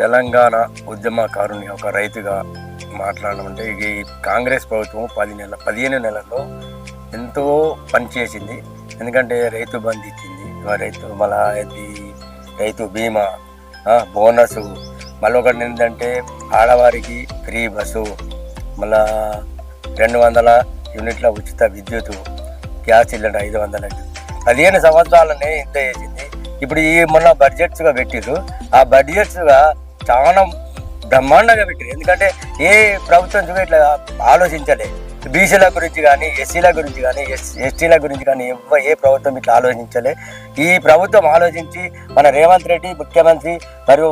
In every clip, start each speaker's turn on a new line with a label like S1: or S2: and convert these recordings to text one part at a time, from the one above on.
S1: తెలంగాణ ఉద్యమకారుని ఒక రైతుగా మాట్లాడమంటే ఈ కాంగ్రెస్ ప్రభుత్వం 15 నెలల్లో ఎంతో పనిచేసింది. ఎందుకంటే రైతు బంధు ఇచ్చింది, రైతు బీమా, బోనసు, మళ్ళీ ఒకటి ఏంటంటే ఆడవారికి ఫ్రీ బస్సు, మళ్ళా 200 యూనిట్ల ఉచిత విద్యుత్, గ్యాస్ సిలిండర్ 500. 15 సంవత్సరాలనే ఇంత చేసింది. ఇప్పుడు ఈ మొన్న బడ్జెట్స్గా పెట్టిరు. ఆ బడ్జెట్స్గా చాలా బ్రహ్మాండంగా పెట్టారు. ఎందుకంటే ఏ ప్రభుత్వం చూడ ఇట్లా ఆలోచించలే. బీసీల గురించి కానీ, ఎస్సీల గురించి కానీ, ఎస్టీల గురించి కానీ ఏ ప్రభుత్వం ఇట్లా ఆలోచించలే. ఈ ప్రభుత్వం ఆలోచించి మన రేవంత్ రెడ్డి ముఖ్యమంత్రి మరియు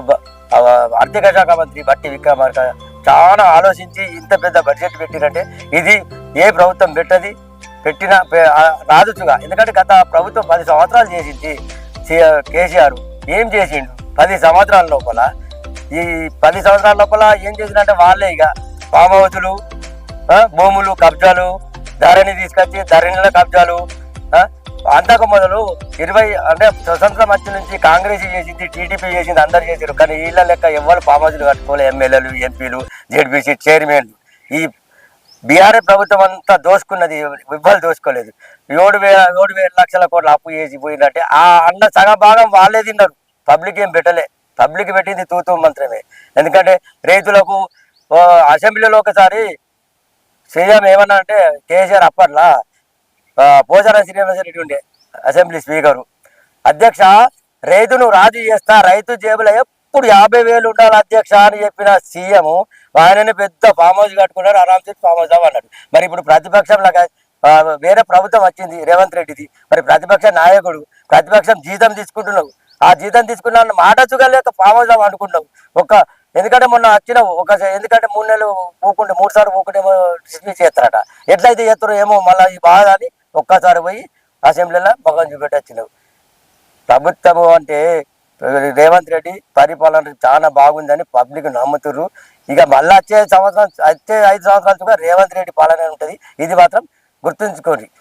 S1: ఆర్థిక శాఖ మంత్రి బట్టి విక్రమార్క చాలా ఆలోచించి ఇంత పెద్ద బడ్జెట్ పెట్టిరంటే ఇది ఏ ప్రభుత్వం పెట్టిన రాజుగా. ఎందుకంటే గత ప్రభుత్వం 10 సంవత్సరాలు చేసింది. కేసీఆర్ ఏం చేసిండు 10 సంవత్సరాల లోపల? ఈ 10 సంవత్సరాల లోపల ఏం చేసిందంటే వాళ్ళే ఇక ఫామ్ హౌజులు, భూములు కబ్జాలు, ధరణి తీసుకొచ్చి ధరణిల కబ్జాలు. అంతకు మొదలు 20 అంటే స్వతంత్రం వచ్చి నుంచి కాంగ్రెస్ చేసింది, టీడీపీ చేసింది, అందరు చేసారు. కానీ వీళ్ళ లెక్క ఎవరు ఫామ్ హౌజులు కట్టుకోలే. ఎమ్మెల్యేలు, ఎంపీలు, జెడ్బీసీ చైర్మన్లు. ఈ బీఆర్ఎస్ ప్రభుత్వం అంతా దోసుకున్నది, ఇవ్వాలి దోసుకోలేదు. 7,000 లక్షల కోట్ల అప్పు చేసి పోయిందంటే ఆ అన్న సగం భాగం వాళ్ళే తిన్నారు. పబ్లిక్ ఏం పెట్టలే. పబ్లిక్ పెట్టింది తూతూ మంత్రమే. ఎందుకంటే రైతులకు అసెంబ్లీలో ఒకసారి సీఎం ఏమన్నా అంటే కేసీఆర్ అప్పట్లా పోచారం శ్రీనివాసరెడ్డి ఉండే అసెంబ్లీ స్పీకరు, అధ్యక్ష రైతును రాజు చేస్తా, రైతు జేబులో ఎప్పుడు 50,000 ఉండాలి అధ్యక్ష అని చెప్పిన సీఎం ఆయనని పెద్ద ఫామ్ హౌస్ కట్టుకున్నారు. ఆరామ్సే ఫామ్ హౌస్ అన్నాడు. మరి ఇప్పుడు ప్రతిపక్షంలాగా వేరే ప్రభుత్వం వచ్చింది రేవంత్ రెడ్డిది. మరి ప్రతిపక్ష నాయకుడు, ప్రతిపక్షం జీతం తీసుకుంటున్నావు. ఆ జీతం తీసుకున్న మాట చుగలేక ఫామ్ హౌస్ అనుకుంటున్నావు. ఎందుకంటే మొన్న వచ్చిన ఎందుకంటే 3 నెలలు పోకుంటే 3 సార్లు పోకుంటే డిస్మిస్ చేస్తారట. ఎట్లయితే చేస్తారో ఏమో మళ్ళీ ఈ బాధ అని ఒక్కసారి పోయి అసెంబ్లీలో మొగం చూపెట్టి వచ్చినావు. ప్రభుత్వము అంటే రేవంత్ రెడ్డి పరిపాలన చాలా బాగుందని పబ్లిక్ నమ్ముతుర్రు. ఇక మళ్ళీ వచ్చే 5 సంవత్సరాలు రేవంత్ రెడ్డి పాలన ఉంటుంది. ఇది మాత్రం గుర్తుంచుకోండి.